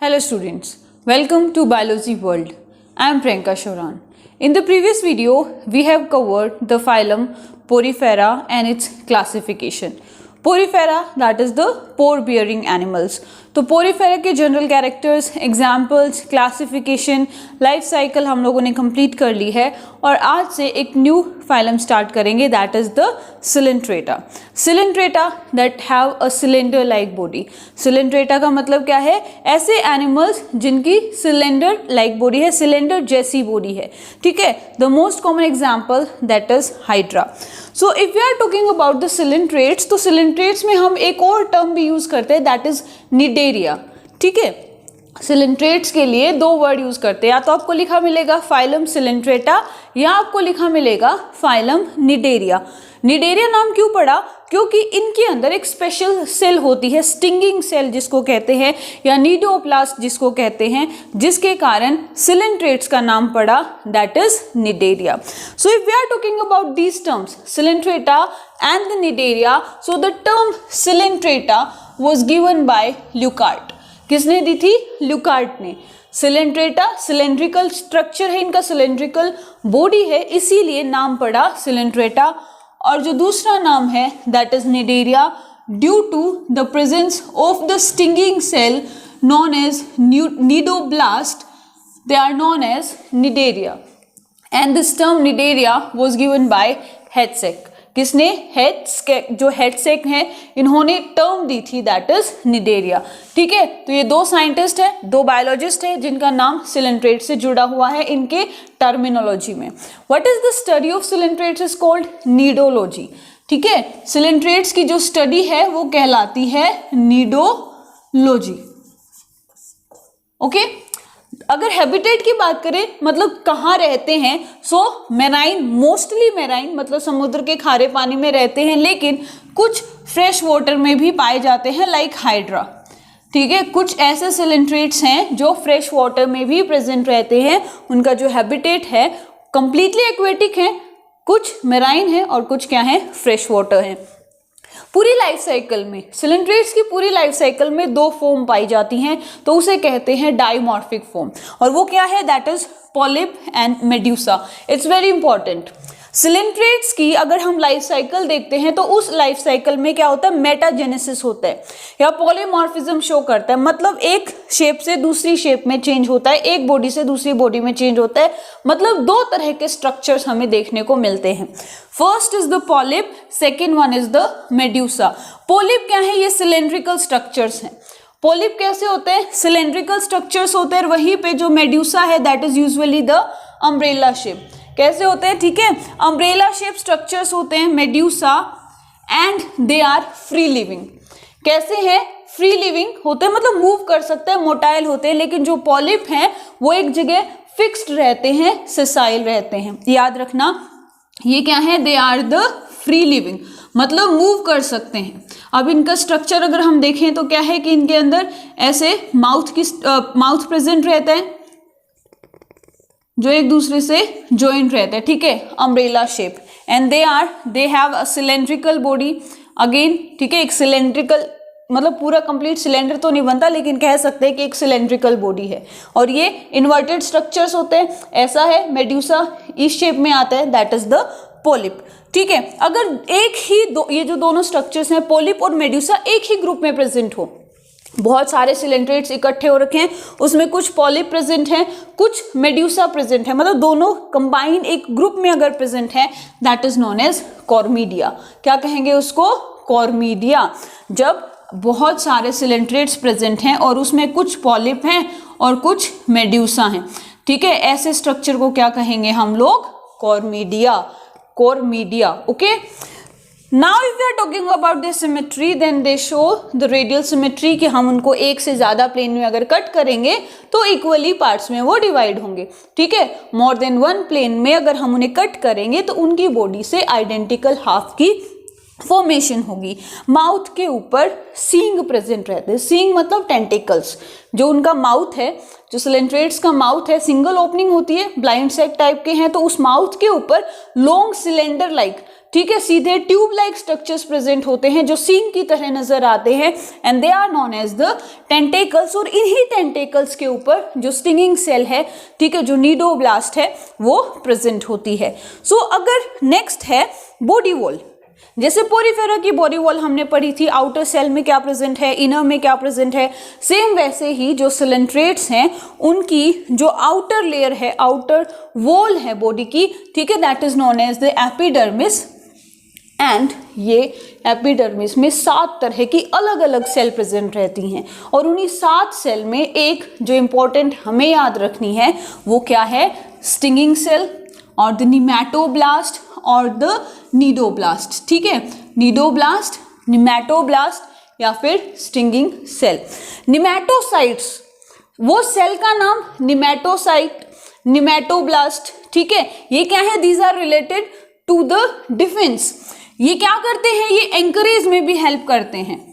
Hello students, welcome to Biology World. I am Priyanka Shoran. In the previous video, we have covered the phylum Porifera and its classification. Porifera, that is the pore bearing animals. तो Porifera के general characters, examples, classification, life cycle हम लोगों ने complete कर ली है और आज से एक न्यू फाइलम स्टार्ट करेंगे that is the coelenterata. Coelenterata that have a cylinder like body. Coelenterata का मतलब क्या है? ऐसे एनिमल्स जिनकी सिलेंडर लाइक बॉडी है, सिलेंडर जैसी बॉडी है. ठीक है. The most common example that is hydra. So if we are talking about the coelenterates, तो सिलेंट्रेट्स में हम एक और टर्म भी यूज करते हैं दैट इज निडेरिया. ठीक है. सिलेंट्रेट्स के लिए दो वर्ड यूज करते हैं, या तो आपको लिखा मिलेगा फाइलम सिलेंट्रेटा या आपको लिखा मिलेगा फाइलम निडेरिया. निडेरिया नाम क्यों पड़ा? क्योंकि इनके अंदर एक स्पेशल सेल होती है, स्टिंगिंग सेल जिसको कहते हैं या नीडोप्लास्ट जिसको कहते हैं, जिसके कारण सिलेंट्रेट्स का नाम पड़ा that is Cnidaria. So if we are talking about these terms Coelenterata and the Cnidaria, so the term Coelenterata was given by Leuckart. किसने दी थी? ल्यूकार्ट ने. सिलेंट्रेटा सिलेंड्रिकल स्ट्रक्चर है इनका, सिलेंड्रिकल बॉडी है, इसीलिए नाम पड़ा सिलेंट्रेटा. और जो दूसरा नाम है that is Cnidaria due to the presence of the stinging cell known as cnidoblast, they are known as Cnidaria. And this term Cnidaria was given by Hatschek. किसने? हेडसेक. जो हेडसेक है इन्होंने टर्म दी थी दैट इज निडेरिया. ठीक है. तो ये दो साइंटिस्ट है, दो बायोलॉजिस्ट है जिनका नाम सिलेंट्रेट से जुड़ा हुआ है इनके टर्मिनोलॉजी में. What is the study of coelenterates is called cnidology. ठीक है. सिलेंट्रेट्स की जो स्टडी है वो कहलाती है नीडोलॉजी. ओके. अगर हैबिटेट की बात करें, मतलब कहाँ रहते हैं, सो मैराइन, मोस्टली मैराइन मतलब समुद्र के खारे पानी में रहते हैं, लेकिन कुछ फ्रेश वाटर में भी पाए जाते हैं लाइक हाइड्रा. ठीक है. कुछ ऐसे सिलेंट्रेट्स हैं जो फ्रेश वाटर में भी प्रेजेंट रहते हैं, उनका जो हैबिटेट है कंप्लीटली एक्वेटिक है, कुछ मैराइन है और कुछ क्या है? फ्रेश वाटर है. पूरी लाइफ साइकिल में सिलेंट्रेट्स की पूरी लाइफ साइकिल में दो फॉर्म पाई जाती हैं, तो उसे कहते हैं डाइमॉर्फिक फॉर्म. और वो क्या है? That is polyp and medusa. It's very important. Coelenterates की अगर हम लाइफ साइकिल देखते हैं तो उस लाइफ साइकिल में क्या होता है? मेटाजेनेसिस होता है या पॉलीमॉर्फिज्म शो करता है. मतलब एक शेप से दूसरी शेप में चेंज होता है, एक बॉडी से दूसरी बॉडी में चेंज होता है. मतलब दो तरह के स्ट्रक्चर्स हमें देखने को मिलते हैं. First is the polyp, second one is the medusa. Polyp क्या है? ये सिलेंड्रिकल स्ट्रक्चर्स हैं. पॉलिप कैसे होते हैं? सिलेंड्रिकल स्ट्रक्चर्स होते हैं. वहीं पे जो मेड्यूसा है that is usually the umbrella shape. कैसे होते हैं? ठीक है. अम्ब्रेला शेप स्ट्रक्चर्स होते हैं medusa and they are free living. कैसे हैं? फ्री लिविंग होते हैं, मतलब मूव कर सकते हैं, मोटाइल होते हैं. लेकिन जो पॉलिप हैं वो एक जगह फिक्स्ड रहते हैं, सेसाइल रहते हैं. याद रखना ये क्या है? They are the free living, मतलब मूव कर सकते हैं. अब इनका स्ट्रक्चर अगर हम देखें तो क्या है कि इनके अंदर ऐसे माउथ प्रेजेंट रहता है जो एक दूसरे से ज्वाइंट रहते हैं. ठीक है. Umbrella shape. And they have a cylindrical body again. ठीक है. एक सिलेंड्रिकल मतलब पूरा कंप्लीट सिलेंडर तो नहीं बनता, लेकिन कह सकते हैं कि एक सिलेंड्रिकल बॉडी है. और ये इन्वर्टेड स्ट्रक्चर्स होते हैं. ऐसा है मेड्यूसा, इस शेप में आता है दैट इज द पॉलिप. ठीक है. अगर एक ही ये जो दोनों स्ट्रक्चर्स हैं पॉलिप और मेड्यूसा एक ही ग्रुप में प्रेजेंट हो, बहुत सारे सिलेंट्रेट्स इकट्ठे हो रखे हैं, उसमें कुछ पॉलिप प्रेजेंट हैं, कुछ मेड्यूसा प्रेजेंट है, मतलब दोनों कंबाइन एक ग्रुप में अगर प्रेजेंट है दैट इज नोन एज कॉर्मीडिया. क्या कहेंगे उसको? कॉर्मीडिया. जब बहुत सारे सिलेंट्रेट्स प्रेजेंट हैं और उसमें कुछ पॉलिप हैं और कुछ मेड्यूसा हैं. ठीक है. ऐसे स्ट्रक्चर को क्या कहेंगे हम लोग? कॉर्मीडिया. कॉर्मीडिया. Okay. Now if we are talking about the symmetry, then they show the radial symmetry कि हम उनको एक से ज़्यादा प्लेन में अगर कट करेंगे तो इक्वली पार्ट्स में वो डिवाइड होंगे. ठीक है. मोर देन वन प्लेन में अगर हम उन्हें कट करेंगे तो उनकी बॉडी से आइडेंटिकल हाफ की फॉर्मेशन होगी. माउथ के ऊपर सींग प्रेजेंट रहते हैं. सींग मतलब टेंटिकल्स. जो उनका माउथ है, जो सिलेंट्रेट्स का माउथ है, सिंगल ओपनिंग होती है, ब्लाइंड सैक टाइप के हैं, तो उस माउथ के ऊपर लॉन्ग सिलेंडर लाइक ठीक है, सीधे ट्यूब लाइक स्ट्रक्चर्स प्रेजेंट होते हैं जो सींग की तरह नजर आते हैं, and they are known as the tentacles. और इन्हीं टेंटेकल्स के ऊपर जो स्टिंगिंग सेल है, ठीक है, जो नीडोब्लास्ट है, वो प्रेजेंट होती है। सो अगर नेक्स्ट है बॉडी वॉल, जैसे पोरीफेरा की बॉडी वॉल हमने पढ़ी थी, आउटर सेल में क्या प्रेजेंट है, इनर में क्या प्रेजेंट है, सेम वैसे ही जो सिलेंट्रेट्स हैं उनकी जो आउटर लेयर है, आउटर वॉल है बॉडी की, ठीक है, that is known as the epidermis. And ये एपिडर्मिस में 7 तरह की अलग अलग सेल प्रेजेंट रहती हैं, और उन्हीं 7 सेल में एक जो इंपॉर्टेंट हमें याद रखनी है वो क्या है, स्टिंगिंग सेल और द निमैटोब्लास्ट और द नीडोब्लास्ट, ठीक है, नीडोब्लास्ट, निमैटोब्लास्ट या फिर स्टिंगिंग सेल। निमैटोसाइट्स, वो सेल का नाम निमैटोसाइट, निमैटोब्लास्ट, ठीक है, ये क्या है, these are related to the defence. ये क्या करते हैं, ये एंकरेज में भी हेल्प करते हैं,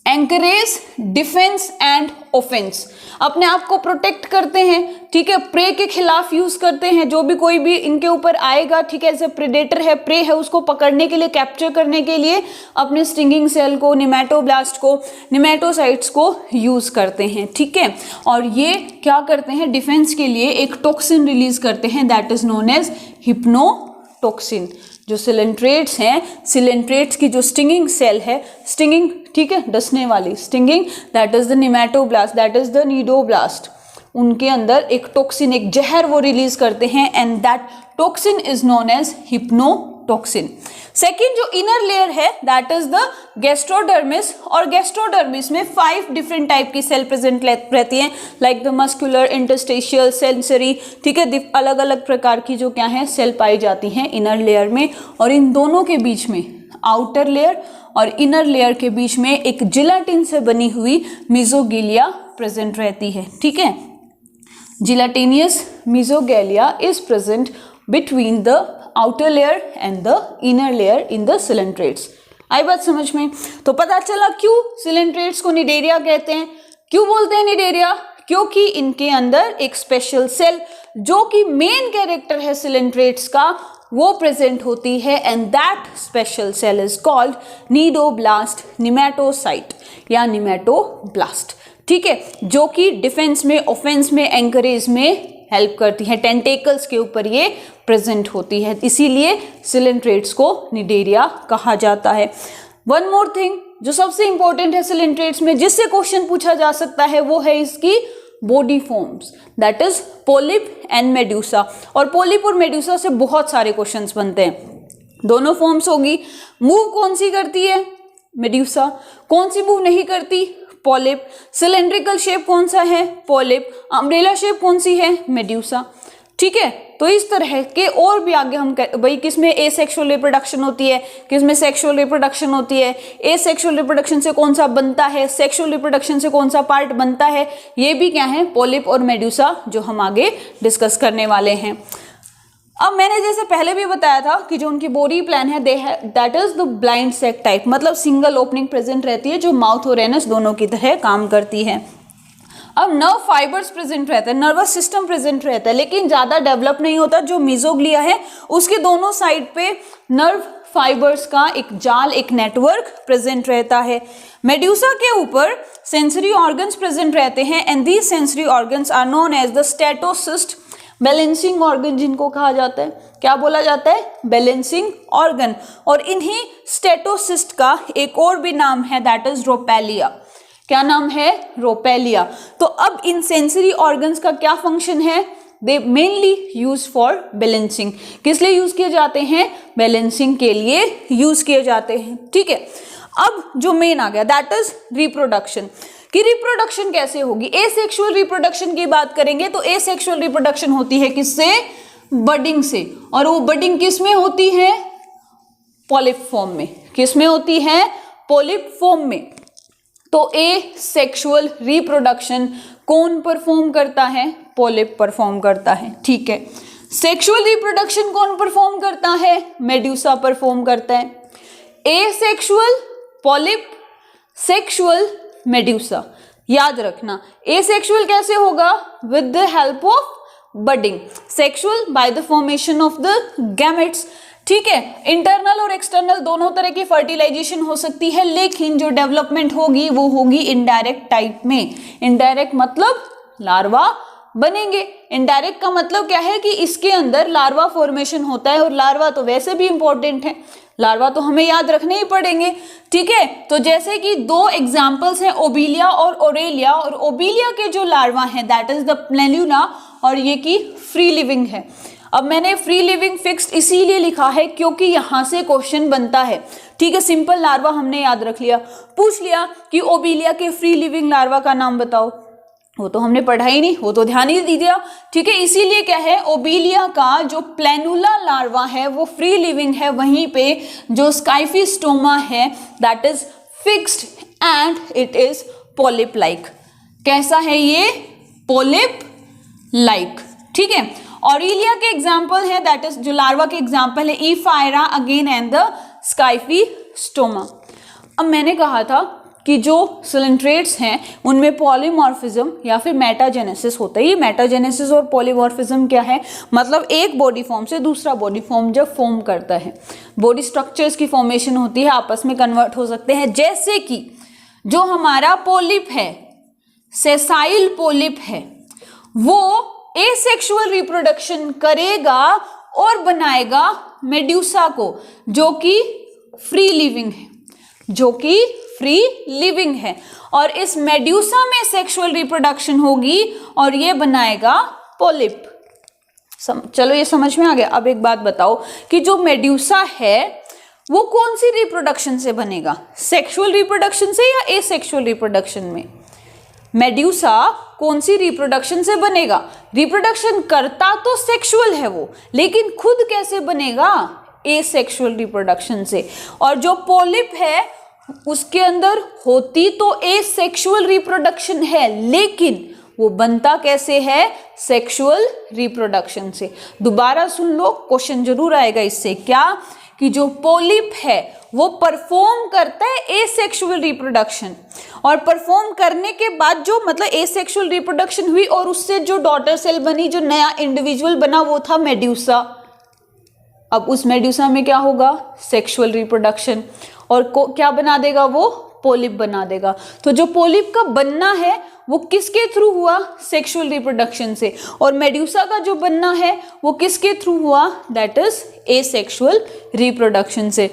एंकरेज, डिफेंस एंड ऑफेंस, अपने आप को प्रोटेक्ट करते हैं, ठीक है, प्रे के खिलाफ यूज करते हैं, जो भी कोई भी इनके ऊपर आएगा, ठीक है, जैसे प्रेडेटर है, प्रे है, उसको पकड़ने के लिए, कैप्चर करने के लिए अपने स्टिंगिंग सेल को, निमैटोब्लास्ट को, निमैटोसाइट्स को यूज करते हैं, ठीक है। और ये क्या करते हैं, डिफेंस के लिए एक टॉक्सिन रिलीज करते हैं, that is known as hypnotoxin. जो सिलेंट्रेट्स हैं, सिलेंट्रेट्स की जो स्टिंगिंग सेल है, स्टिंगिंग, ठीक है, डसने वाली stinging, that is the nematoblast, that is the cnidoblast, उनके अंदर एक टॉक्सिन, एक जहर वो रिलीज करते हैं, and that toxin is known as hypnotoxin. Second जो इनर लेयर है दैट इज द गैस्ट्रोडर्मिस, और गैस्ट्रोडर्मिस में 5 डिफरेंट टाइप की सेल प्रेजेंट रहती हैं, like the muscular, interstitial, sensory, ठीक है, अलग अलग प्रकार की जो क्या है सेल पाई जाती हैं इनर लेयर में। और इन दोनों के बीच में, आउटर लेयर और इनर लेयर के बीच में एक जिलेटिन से बनी हुई मेसोगेलिया प्रेजेंट रहती है, ठीक है, gelatinous mesogalia is present between the outer layer and the inner layer in the coelentrates। आई बात समझ में? तो पता चला क्यों सिलेंट्रेट्स को निडेरिया कहते हैं। क्यों बोलते हैं निडेरिया? क्योंकि इनके अंदर एक स्पेशल सेल जो कि मेन कैरेक्टर है सिलेंट्रेट्स का, वो प्रेजेंट होती है, and that special cell is called cnidoblast, nematocyte या निमैटोब्लास्ट, ठीक है, जो कि डिफेंस में, ऑफेंस में, एंकरेज में हेल्प करती है, टेंटेकल्स के ऊपर ये प्रेजेंट होती है, इसीलिए सिलेंट्रेट्स को निडेरिया कहा जाता है। वन मोर थिंग जो सबसे इंपॉर्टेंट है सिलेंट्रेट्स में, जिससे क्वेश्चन पूछा जा सकता है, वो है इसकी body forms, that is polyp and medusa. और पोलिप और मेड्यूसा से बहुत सारे क्वेश्चंस बनते हैं, दोनों फॉर्म्स होगी। मूव कौन सी करती है? मेड्यूसा। कौन सी मूव नहीं करती? पॉलिप। सिलेंड्रिकल शेप कौन सा है? पॉलिप। अम्ब्रेला शेप कौन सी है? मेड्यूसा, ठीक है। तो इस तरह के और भी आगे हम भाई किसमें एसेक्सुअल रिप्रोडक्शन होती है, किसमें सेक्सुअल रिप्रोडक्शन होती है, एसेक्सुअल रिप्रोडक्शन से कौन सा बनता है, सेक्सुअल रिप्रोडक्शन से कौन सा पार्ट बनता है, ये भी क्या है, पॉलिप और मेड्यूसा, जो हम आगे डिस्कस करने वाले हैं। अब मैंने जैसे पहले भी बताया था कि जो उनकी बॉडी प्लान है that is the blind sac type, मतलब सिंगल ओपनिंग प्रेजेंट रहती है जो माउथ और एनस दोनों की तरह काम करती है। अब नर्व फाइबर्स प्रेजेंट रहते हैं, नर्वस सिस्टम प्रेजेंट रहता है, लेकिन ज्यादा डेवलप नहीं होता। जो मेसोग्लिया है उसके दोनों साइड पे नर्व फाइबर्स का एक जाल, एक नेटवर्क प्रेजेंट रहता है। मेड्यूसा के ऊपर सेंसरी ऑर्गन्स प्रेजेंट रहते हैं, and these sensory organs are known as the statocyst, balancing organ जिनको कहा जाता है। क्या बोला जाता है? Balancing organ. और इन्हीं स्टेटोसिस्ट का एक और भी नाम है, दैट इज रोपेलिया। क्या नाम है? रोपेलिया। तो अब इन सेंसरी ऑर्गन्स का क्या फंक्शन है? दे मेनली यूज फॉर बैलेंसिंग। किस लिए यूज किए जाते हैं? बैलेंसिंग के लिए यूज किए जाते हैं, ठीक है। अब जो मेन आ गया दैट इज रिप्रोडक्शन, कि रिप्रोडक्शन कैसे होगी। एसेक्सुअल रिप्रोडक्शन की बात करेंगे तो एसेक्सुअल रिप्रोडक्शन होती है किससे? बडिंग से। और वो बडिंग किस में होती है? पॉलिप फॉर्म में। किस में होती है? पॉलिप फॉर्म में। तो एसेक्सुअल रिप्रोडक्शन कौन परफॉर्म करता है? पॉलिप परफॉर्म करता है, ठीक है। सेक्सुअल रिप्रोडक्शन कौन परफॉर्म करता है? मेड्यूसा परफॉर्म करता है। Asexual polyp, sexual medusa. याद रखना, एसेक्सुअल कैसे होगा? With the help of budding, sexual by the formation of the gametes, ठीक है। इंटरनल और एक्सटर्नल दोनों तरह की फर्टिलाइजेशन हो सकती है, लेकिन जो डेवलपमेंट होगी वो होगी इनडायरेक्ट टाइप में। इनडायरेक्ट मतलब लार्वा बनेंगे। इनडायरेक्ट का मतलब क्या है कि इसके अंदर लार्वा फॉर्मेशन होता है, और लार्वा तो वैसे भी इंपॉर्टेंट है, लार्वा तो हमें याद रखने ही पड़ेंगे। ठीक है, तो जैसे कि दो एग्जांपल्स हैं ओबिलिया और ओरेलिया, और ओबिलिया के जो लार्वा हैं दैट इज द प्लेन्यूला, और ये की फ्री लिविंग है। अब मैंने फ्री लिविंग फिक्स्ड इसीलिए लिखा है क्योंकि यहां से क्वेश्चन बनता है। ठीक है, सिंपल लार्वा हमने याद रख लिया, पूछ लिया कि ओबिलिया के फ्री लिविंग लार्वा का नाम बताओ, वो तो हमने पढ़ा ही नहीं, वो तो ध्यान ही नहीं दिया। ठीक है, इसीलिए क्या है, ओबिलिया का जो प्लेनुला लार्वा है वो फ्री लिविंग है, वहीं पे जो स्काइफिस्टोमा है that is fixed and it is polyp like. कैसा है ये, पॉलिप लाइक। ठीक है, ऑरेलिया के एग्जाम्पल है दैट इज जो लार्वा के एग्जाम्पल है ईफायरा अगेन एंड द स्काइफिस्टोमा। अब मैंने कहा था कि जो सिलेंट्रेट्स हैं उनमें पॉलीमॉर्फिज्म या फिर मेटाजेनेसिस होता है। ये मेटाजेनेसिस और पॉलीमॉर्फिज्म क्या है, मतलब एक बॉडी फॉर्म से दूसरा बॉडी फॉर्म जब फॉर्म करता है, बॉडी स्ट्रक्चर्स की फॉर्मेशन होती है, आपस में कन्वर्ट हो सकते हैं। जैसे कि जो हमारा पोलिप है, सेसाइल पोलिप है, वो एसेक्सुअल रिप्रोडक्शन करेगा और बनाएगा मेड्यूसा को, जो कि फ्री लिविंग है, जो कि फ्री लिविंग है, और इस मेड्यूसा में सेक्सुअल रिप्रोडक्शन होगी और ये बनाएगा पोलिप। चलो ये समझ में आ गया। अब एक बात बताओ कि जो मेड्यूसा है वो कौन सी रिप्रोडक्शन से बनेगा, सेक्सुअल रिप्रोडक्शन से या एसेक्सुअल रिप्रोडक्शन में? मेड्यूसा कौन सी रिप्रोडक्शन से बनेगा? रिप्रोडक्शन करता तो सेक्सुअल है वो, लेकिन खुद कैसे बनेगा, एसेक्सुअल रिप्रोडक्शन से। और जो पोलिप है उसके अंदर होती तो एसेक्सुअल रिप्रोडक्शन है, लेकिन वो बनता कैसे है, सेक्सुअल रिप्रोडक्शन से। दोबारा सुन लो, क्वेश्चन जरूर आएगा इससे, क्या कि जो पोलिप है वो परफॉर्म करता है एसेक्सुअल रिप्रोडक्शन, और परफॉर्म करने के बाद जो मतलब एसेक्सुअल रिप्रोडक्शन हुई और उससे जो डॉटर सेल बनी, जो नया इंडिविजुअल बना, वो था मेड्यूसा। अब उस मेड्यूसा में क्या होगा, सेक्सुअल रिप्रोडक्शन, और क्या बना देगा वो, पोलिप बना देगा। तो जो पोलिप का बनना है वो किसके थ्रू हुआ, सेक्सुअल रिप्रोडक्शन से, और मेड्यूसा का जो बनना है वो किसके थ्रू हुआ, दैट इज एसेक्सुअल रिप्रोडक्शन से।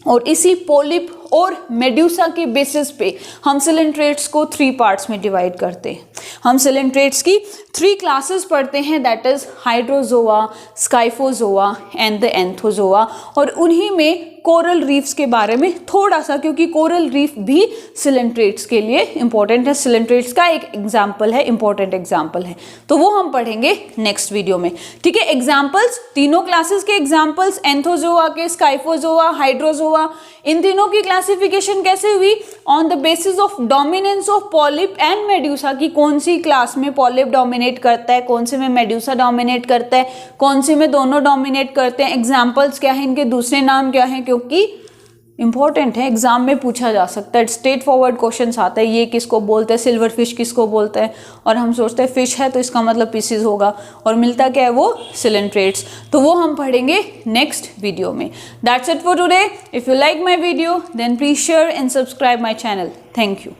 और इसी पोलिप और मेड्यूसा के बेसिस पे हम सिलेंट्रेट्स को 3 पार्ट्स में डिवाइड करते हैं। हम सिलेंट्रेट्स की 3 क्लासेस पढ़ते हैं that is Hydrozoa, Scyphozoa and the Anthozoa, और उन्हीं में कोरल रीफ्स के बारे में थोड़ा सा, क्योंकि कोरल रीफ भी सिलेंट्रेट्स के लिए इंपॉर्टेंट है, सिलेंट्रेट्स का एक एग्जाम्पल है, इंपॉर्टेंट एग्जाम्पल है, तो वो हम पढ़ेंगे नेक्स्ट वीडियो में। ठीक है, एग्जाम्पल्स, तीनों क्लासेस के एग्जाम्पल्स, एंथोजोआ के, स्काइफोजोआ, हाइड्रोजोआ, इन तीनों की क्लासिफिकेशन कैसे हुई, on the basis of dominance of polyp and medusa, की कौन सी क्लास में पॉलिप डोमिनेट करता है, कौन से में मेड्यूसा डोमिनेट करता है, कौन से में दोनों डोमिनेट करते हैं, एग्जाम्पल्स क्या है, इनके दूसरे नाम क्या है, क्योंकि इंपॉर्टेंट है, एग्जाम में पूछा जा सकता है, स्ट्रेट फॉरवर्ड क्वेश्चंस आता है, ये किसको बोलते हैं, सिल्वर फिश किसको बोलते हैं, और हम सोचते हैं फिश है तो इसका मतलब पीसीज होगा, और मिलता क्या है वो, सिलेंट्रेट्स। तो वो हम पढ़ेंगे नेक्स्ट वीडियो में। That's it for today. If you like my video then please share and subscribe my channel. Thank you.